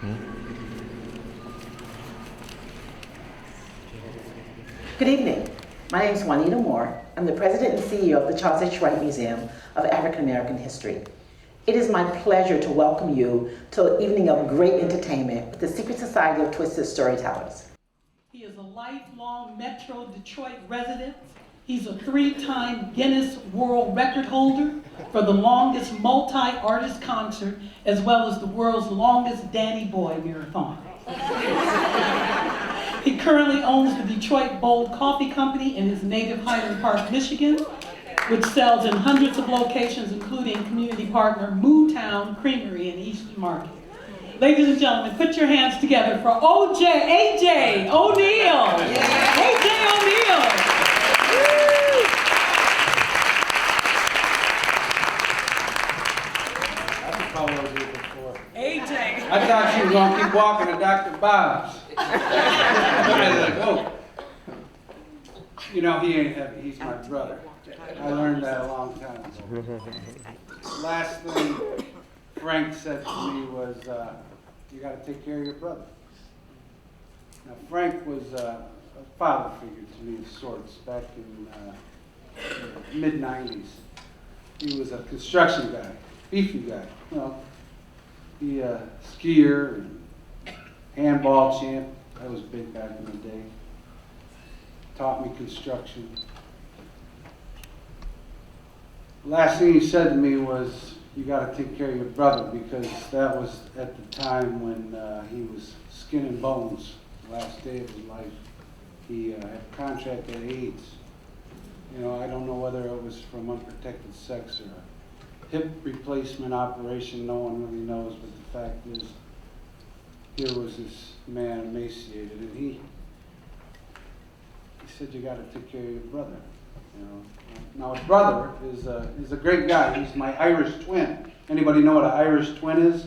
Good evening. My name is Juanita Moore. I'm the president and CEO of the Charles H. Wright Museum of African American History. It is my pleasure to welcome you to an evening of great entertainment with the Secret Society of Twisted Storytellers. He is a lifelong Metro Detroit resident. He's a 3-time Guinness World Record holder for the longest multi-artist concert, as well as the world's longest Danny Boy marathon. He currently owns the Detroit Bold Coffee Company in his native Highland Park, Michigan, which sells in hundreds of locations, including community partner Mootown Creamery in Eastern Market. Ladies and gentlemen, put your hands together for A.J. O'Neal. A.J. O'Neal. A.J. I thought she was going to keep walking to Dr. Bob's. I was like, oh. You know, he ain't heavy. He's my brother. I learned that a long time ago. Last thing Frank said to me was, you got to take care of your brother. Now, Frank was a father figure to me of sorts back in the mid-90s. He was a construction guy, beefy guy. You know, he skier and handball champ. That was big back in the day. Taught me construction. Last thing he said to me was, you got to take care of your brother, because that was at the time when he was skin and bones, the last day of his life. He had contracted AIDS. You know, I don't know whether it was from unprotected sex or a hip replacement operation, no one really knows, but the fact is, here was this man emaciated, and he said, you got to take care of your brother. You know. Now, his brother is a great guy. He's my Irish twin. Anybody know what an Irish twin is?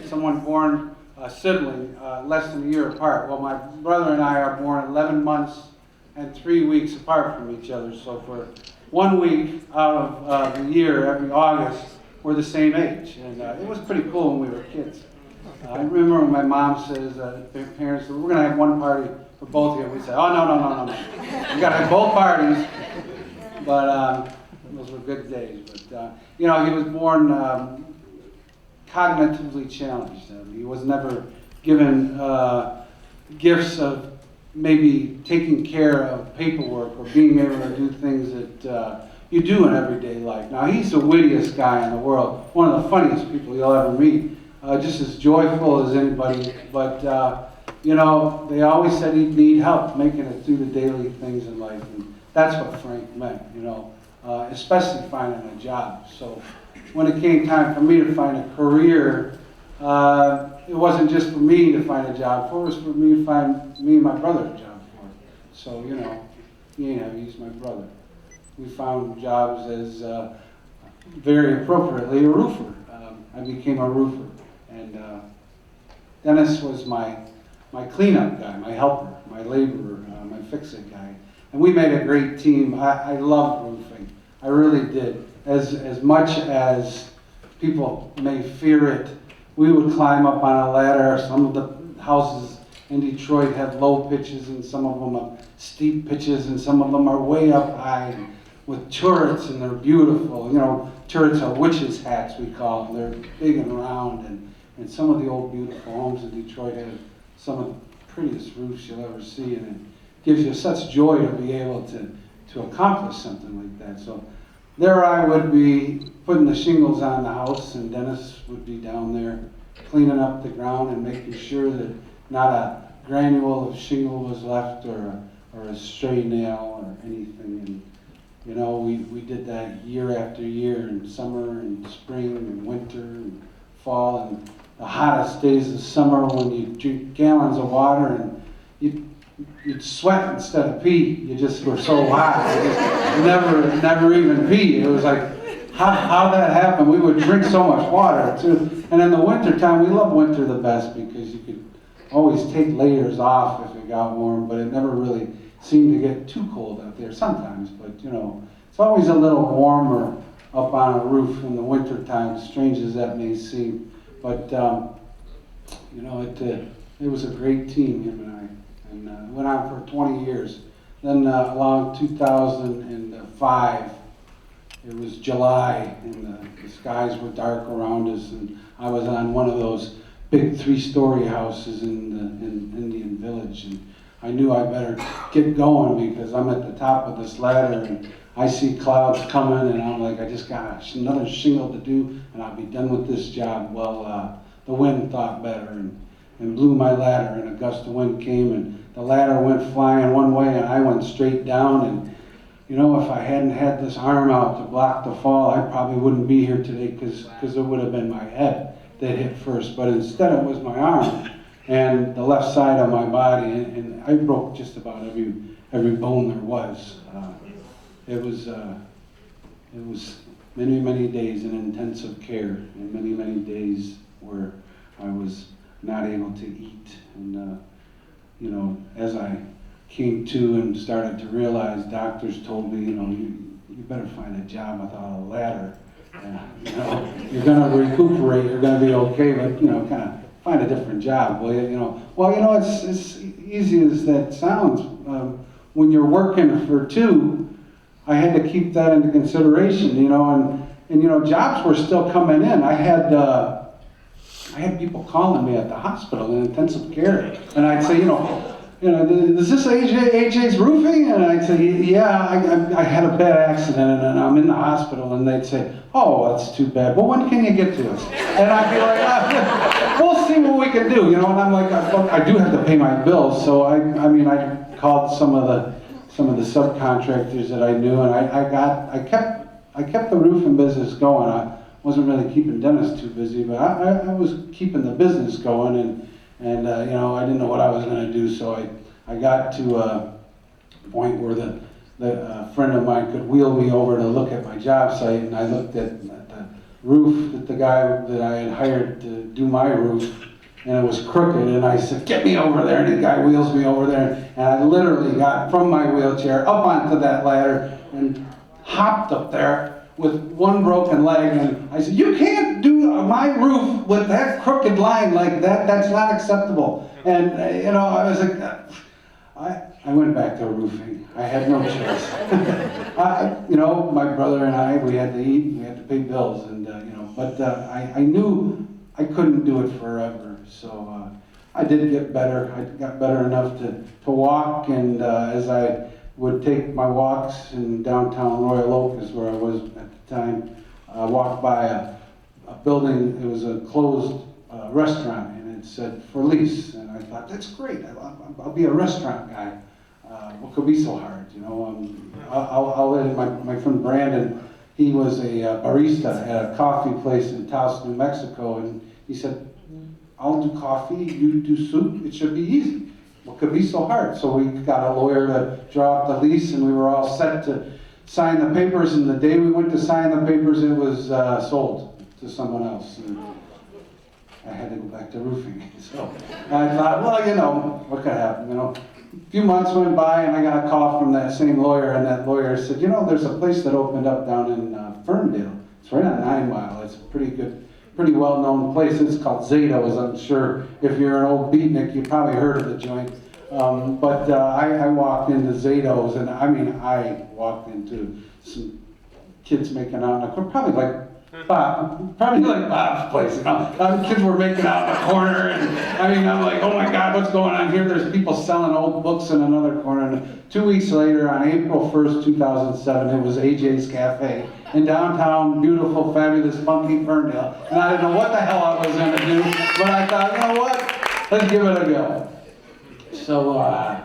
Someone born a sibling less than a year apart. Well, my brother and I are born 11 months and 3 weeks apart from each other. So for 1 week out of the year, every August, we're the same age. And it was pretty cool when we were kids. I remember when my mom says, parents said, we're going to have one party for both of you. We say, oh, no. We got to have both parties. But those were good days. But, you know, he was born cognitively challenged. He was never given gifts of maybe taking care of paperwork or being able to do things that you do in everyday life. Now, he's the wittiest guy in the world, one of the funniest people you'll ever meet, just as joyful as anybody. But, you know, they always said he'd need help making it through the daily things in life. And that's what Frank meant, you know, especially finding a job. So when it came time for me to find a career, it wasn't just for me to find a job for, it was for me to find me and my brother a job for. So, you know, he's my brother. We found jobs as, very appropriately, a roofer. I became a roofer. And Dennis was my cleanup guy, my helper, my laborer, my fix-it guy. And we made a great team. I loved roofing. I really did. As much as people may fear it, we would climb up on a ladder. Some of the houses in Detroit have low pitches, and some of them have steep pitches, and some of them are way up high with turrets, and they're beautiful. You know, turrets are witches' hats, we call them. They're big and round, and some of the old beautiful homes in Detroit have some of the prettiest roofs you'll ever see, and it gives you such joy to be able to accomplish something like that. So there I would be putting the shingles on the house, and Dennis would be down there cleaning up the ground and making sure that not a granule of shingle was left or a stray nail or anything. And you know, we did that year after year, in summer and spring and winter and fall, and the hottest days of summer when you drink gallons of water and you'd sweat instead of pee. You just were so hot. You just never even pee. It was like, how that happened? We would drink so much water too. And in the winter time, we love winter the best because you could always take layers off if it got warm, but it never really seemed to get too cold out there sometimes. But you know, it's always a little warmer up on a roof in the winter time, strange as that may seem. But you know, it was a great team, him and I, and went on for 20 years. Then along 2005, it was July, and the skies were dark around us, and I was on one of those big 3-story houses in Indian Village, and I knew I better get going because I'm at the top of this ladder, and I see clouds coming, and I'm like, I just got another shingle to do, and I'll be done with this job. Well, the wind thought better and blew my ladder, and a gust of wind came, and the ladder went flying one way, and I went straight down. And you know, if I hadn't had this arm out to block the fall, I probably wouldn't be here today, because it would have been my head that hit first. But instead, it was my arm and the left side of my body, and I broke just about every bone there was. It was many days in intensive care, and many days where I was not able to eat. And you know, as I came to and started to realize, doctors told me, you know, you better find a job without a ladder. You know, you're going to recuperate, you're going to be okay, but you know, kind of find a different job, will you? You know, well, you know, it's easy as that sounds. When you're working for two, I had to keep that into consideration, you know, and you know, jobs were still coming in. I had people calling me at the hospital in intensive care, and I'd say, you know, is this AJ's Roofing? And I'd say, yeah, I had a bad accident and I'm in the hospital. And they'd say, oh, that's too bad. Well, when can you get to us? And I'd be like, we'll see what we can do, you know. And I'm like, look, I do have to pay my bills, so I mean, I called some of the subcontractors that I knew, and I kept the roofing business going. I wasn't really keeping Dennis too busy, but I was keeping the business going, and you know, I didn't know what I was going to do, so I got to a point where a friend of mine could wheel me over to look at my job site, and I looked at the roof that the guy that I had hired to do my roof, and it was crooked, and I said, get me over there, and the guy wheels me over there, and I literally got from my wheelchair up onto that ladder and hopped up there with one broken leg, and I said, you can't do my roof with that crooked line like that, that's not acceptable. And you know, I was like, I went back to roofing. I had no choice. You know, my brother and I, we had to eat, we had to pay bills, and you know, but I knew I couldn't do it forever, so I did get better. I got better enough to walk, and as I would take my walks in downtown Royal Oak, is where I was at the time, I walked by a building. It was a closed restaurant, and it said for lease, and I thought, that's great, I'll be a restaurant guy. What could be so hard, you know? I'll let my friend Brandon, he was a barista at a coffee place in Taos, New Mexico, and he said, I'll do coffee, you do soup, it should be easy. What could be so hard? So we got a lawyer to draw up the lease, and we were all set to sign the papers, and the day we went to sign the papers, it was sold to someone else. And I had to go back to roofing. So I thought, well, you know, what could happen, you know? A few months went by, and I got a call from that same lawyer, and that lawyer said, you know, there's a place that opened up down in Ferndale. It's right on 9 Mile. It's a pretty well-known place. It's called Zato's. I'm sure if you're an old beatnik, you probably heard of the joint. But I walked into Zato's, and I mean, I walked into some kids making out in a corner, probably like Bob's place, you know. Kids were making out in a corner, and I mean, I'm like, oh my God, what's going on here? There's people selling old books in another corner. And 2 weeks later, on April 1st, 2007, it was AJ's Cafe in downtown, beautiful, fabulous, funky Ferndale. And I didn't know what the hell I was going to do, but I thought, you know what? Let's give it a go. So a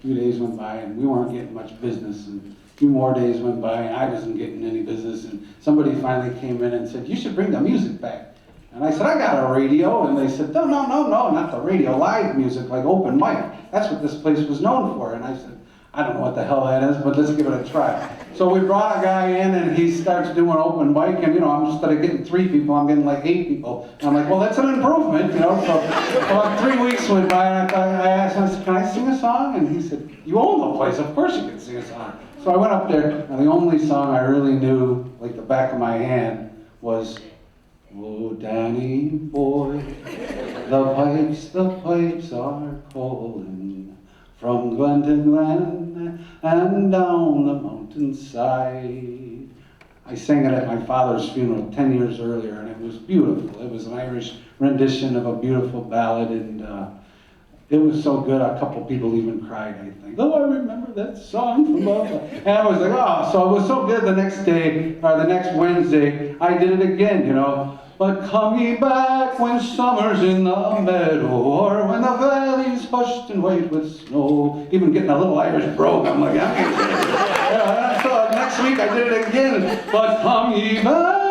few days went by, and we weren't getting much business. And a few more days went by, and I wasn't getting any business. And somebody finally came in and said, you should bring the music back. And I said, I got a radio. And they said, no, not the radio, live music, like open mic. That's what this place was known for. And I said, I don't know what the hell that is, but let's give it a try. So we brought a guy in, and he starts doing open mic, and you know, instead of getting 3 people, I'm getting like 8 people. And I'm like, well, that's an improvement, you know. So about 3 weeks went by, and I asked him, I said, can I sing a song? And he said, you own the place, of course you can sing a song. So I went up there, and the only song I really knew, like the back of my hand, was Oh, Danny boy, the pipes are calling from glen to glen and down the mountainside. I sang it at my father's funeral 10 years earlier, and it was beautiful. It was an Irish rendition of a beautiful ballad, and it was so good, a couple people even cried, I think. Oh, I remember that song from and I was like, oh, so it was so good the next day, or the next Wednesday, I did it again, you know. But come ye back when summer's in the meadow, or when the valley's hushed and white with snow. Even getting a little Irish brogue, I'm like, yeah. So next week I did it again, but come ye back.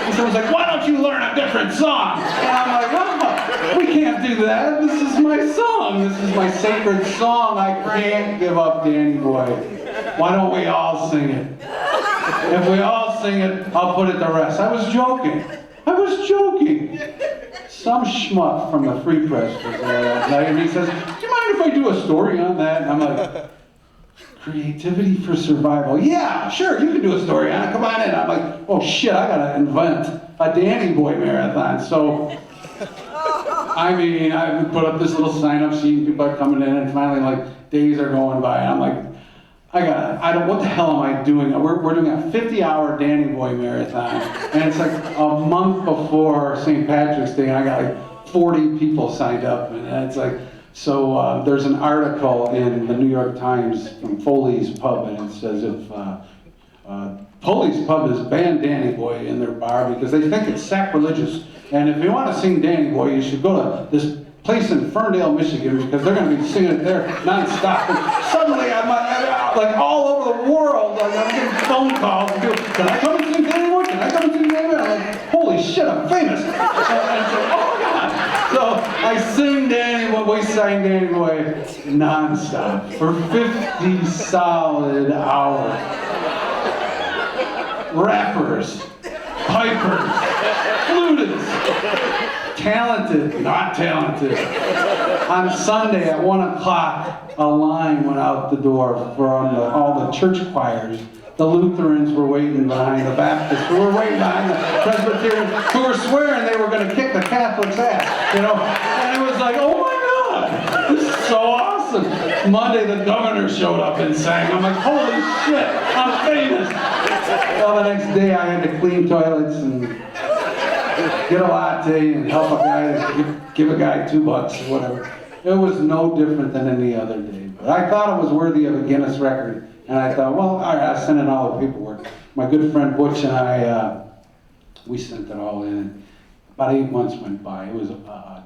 And someone's like, why don't you learn a different song? And I'm like, oh, we can't do that. This is my song. This is my sacred song. I can't give up Danny Boy. Why don't we all sing it? If we all sing it, I'll put it to rest. I was joking. Some schmuck from the Free Press was there that night, and he says, do you mind if I do a story on that? And I'm like, creativity for survival. Yeah, sure, you can do a story on it. Come on in. I'm like, oh shit, I gotta invent a Danny Boy marathon. So, I mean, I put up this little sign-up sheet, and people are coming in, and finally, like, days are going by, and I'm like, what the hell am I doing? We're doing a 50-hour Danny Boy marathon, and it's like a month before St. Patrick's Day, and I got like 40 people signed up, and it's like, so there's an article in the New York Times from Foley's Pub, and it says if Foley's Pub has banned Danny Boy in their bar because they think it's sacrilegious, and if you want to sing Danny Boy, you should go to this place in Ferndale, Michigan, because they're going to be singing it there nonstop. And suddenly, I'm like all over the world, like, I'm getting phone calls. And people, can I come and sing Danny Boy? Can I come and sing Danny Boy? I'm like, holy shit, I'm famous. And I say, oh my God. So I sing Danny Boy, we sang Danny Boy nonstop for 50 solid hours. Rappers, pipers, flutists, talented, not talented. On Sunday at 1 o'clock, a line went out the door from all the church choirs. The Lutherans were waiting behind the Baptists, who were waiting behind the Presbyterians, who were swearing they were going to kick the Catholics' ass, you know. And it was like, oh my God, this is so awesome. Monday, the governor showed up and sang. I'm like, holy shit, I'm famous. Well, the next day, I had to clean toilets and get a latte and help a guy, give a guy $2 or whatever. It was no different than any other day. But I thought it was worthy of a Guinness record. And I thought, well, all right, I sent in all the paperwork. My good friend Butch and I, we sent it all in. About 8 months went by. It was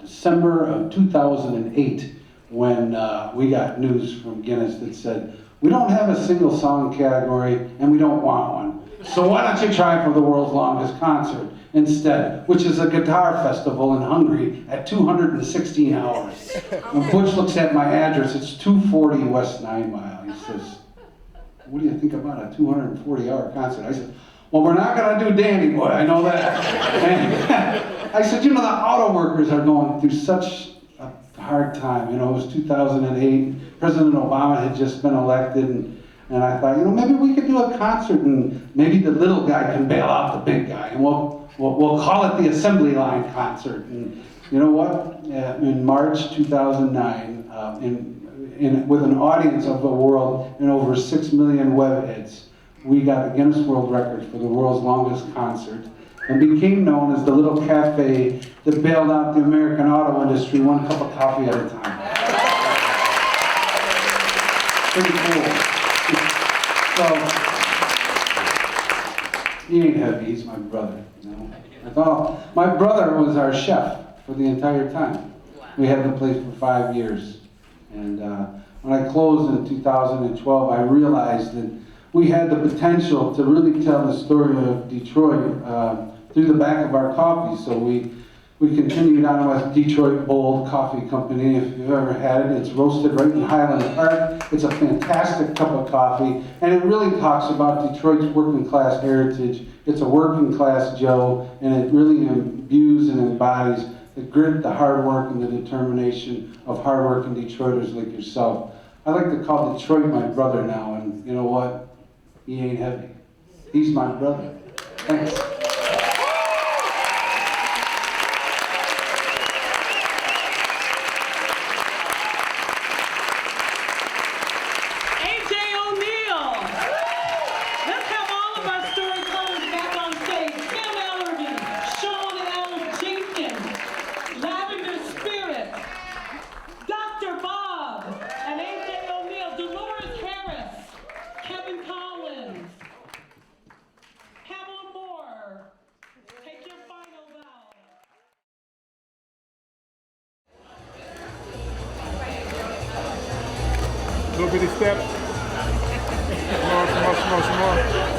December of 2008 when we got news from Guinness that said, we don't have a single song category and we don't want one. So why don't you try for the world's longest concert instead, which is a guitar festival in Hungary at 216 hours. When Butch looks at my address, it's 240 West 9 Mile. He says, what do you think about a 240-hour concert? I said, well, we're not going to do Danny Boy, I know that. And I said, you know, the auto workers are going through such a hard time. You know, it was 2008. President Obama had just been elected, and I thought, you know, maybe we could do a concert, and maybe the little guy can bail out the big guy, and we'll call it the Assembly Line Concert. And you know what? In March 2009, with an audience of the world and over 6 million web hits, we got the Guinness World Record for the world's longest concert and became known as the little cafe that bailed out the American auto industry one cup of coffee at a time. Pretty cool. So, he ain't heavy, he's my brother, you know. I thought, my brother was our chef for the entire time. We had the place for 5 years. And when I closed in 2012, I realized that we had the potential to really tell the story of Detroit through the back of our coffee. So we continued on with Detroit Bold Coffee Company. If you've ever had it, it's roasted right in Highland Park. It's a fantastic cup of coffee, and it really talks about Detroit's working class heritage. It's a working class Joe, and it really imbues and embodies the grit, the hard work, and the determination of hard-working Detroiters like yourself. I like to call Detroit my brother now, and you know what? He ain't heavy. He's my brother. Thanks. little bitty steps. Some more, some more, some more, some more.